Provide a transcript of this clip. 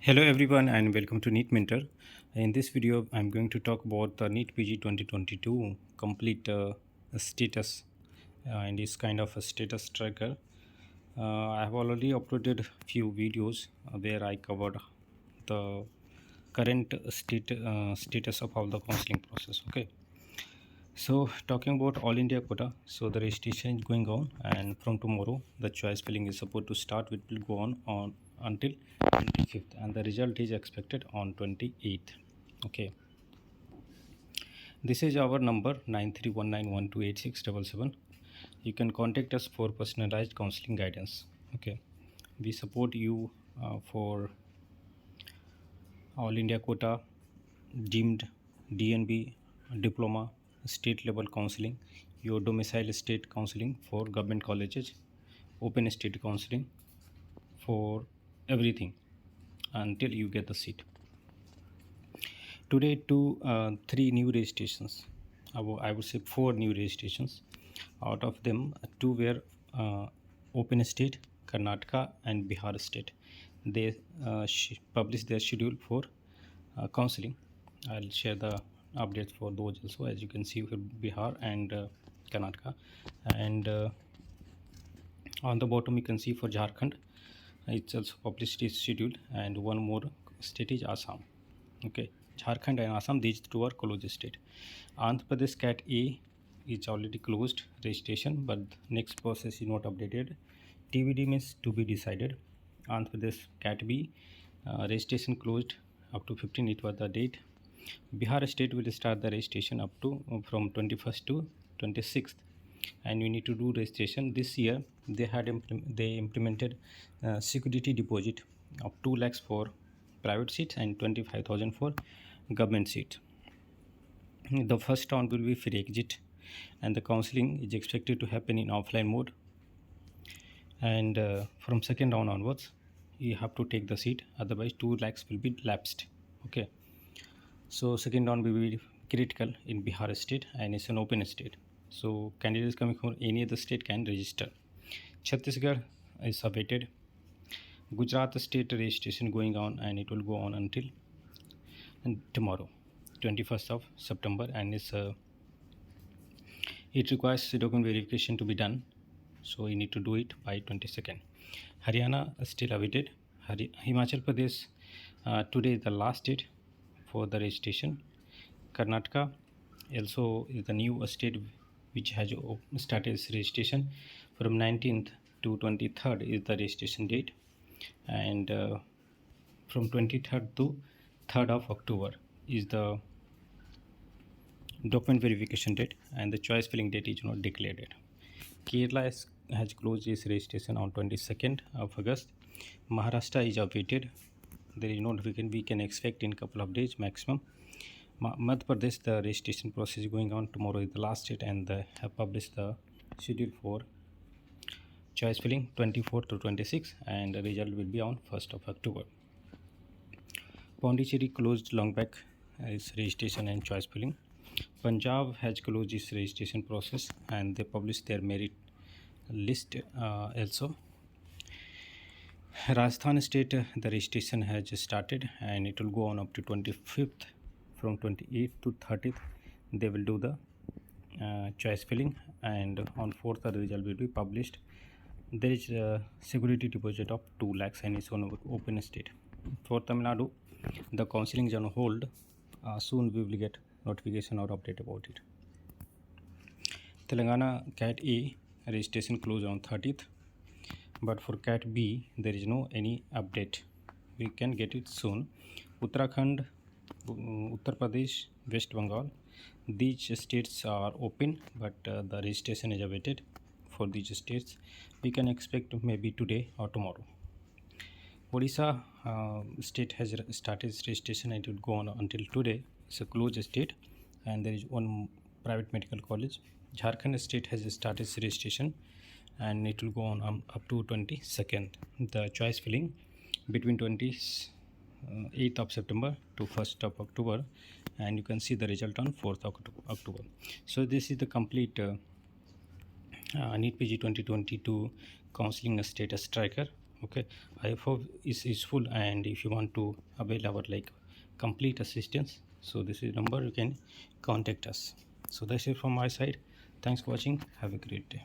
Hello everyone and welcome to NEET Mentor. In this video, I'm going to talk about the NEET PG 2022 complete status and it's kind of a status tracker. I have already uploaded few videos where I covered the current status of all the counseling process. Okay, so talking about all India quota, so the registration is going on, and from tomorrow the choice filling is supposed to start. It will go on until 25th, and the result is expected on 28th. Okay, this is our number 9319128677. You can contact us for personalized counseling guidance. Okay, we support you for all India quota, deemed DNB, diploma, state level counseling, your domicile state counseling for government colleges, open state counseling for everything until you get the seat. Today, three new registrations. I would say four new registrations. Out of them, two were open state, Karnataka and Bihar state. They published their schedule for counseling. I'll share the updates for those also. As you can see, for Bihar and Karnataka, and on the bottom you can see for Jharkhand, it's also published its schedule, and one more state is Assam. Okay, Jharkhand and Assam, these two are closed state. Andhra Pradesh Cat A is already closed registration, but next process is not updated. TBD means to be decided. Andhra Pradesh Cat B registration closed up to 15. It was the date. Bihar state will start the registration up to from 21st to 26th, and you need to do registration this year. They implemented security deposit of 2 lakhs for private seats and 25,000 for government seats. The first round will be free exit, and the counseling is expected to happen in offline mode. And from second round onwards, you have to take the seat, otherwise 2 lakhs will be lapsed. Okay, so second round will be critical in Bihar state, and it's an open state. So candidates coming from any other state can register. Chhattisgarh is awaited. Gujarat state registration going on, and it will go on until tomorrow, 21st of September, and it requires document verification to be done, so you need to do it by 22nd. Haryana still awaited. Himachal Pradesh, today is the last date for the registration. Karnataka also is the new state which has started its registration. From 19th to 23rd is the registration date, and from 23rd to 3rd of October is the document verification date, and the choice filling date is not declared yet. Kerala has closed its registration on 22nd of August. Maharashtra is awaited. There is no we can expect in couple of days maximum. Madhya Pradesh, the registration process is going on. Tomorrow is the last date, and they have published the schedule for choice filling 24 to 26, and the result will be on 1st of October. Pondicherry closed long back its registration and choice filling. Punjab has closed its registration process, and they published their merit list also. Rajasthan state, the registration has started, and it will go on up to 25th. From 28th to 30th, they will do the choice filling, and on 4th the result will be published. There is a security deposit of 2 lakhs, and it's on open state. For Tamil Nadu, the counseling is on hold. Soon we will get notification or update about it. Telangana Cat A registration closed on 30th, but for Cat B there is no any update. We can get it soon. Uttarakhand, Uttar Pradesh, West Bengal, these states are open, but the registration is awaited for these states. We can expect maybe today or tomorrow. Odisha state has started its registration, and it will go on until today. It's a closed state, and there is one private medical college. Jharkhand state has started its registration, and it will go on up to 22nd. The choice filling between 28th of September to 1st of October, and you can see the result on 4th of October. So this is the complete NEET PG 2022 counseling status tracker. Okay, I hope it's useful, and if you want to avail our like complete assistance, so this is number you can contact us. So that's it from my side. Thanks for watching. Have a great day.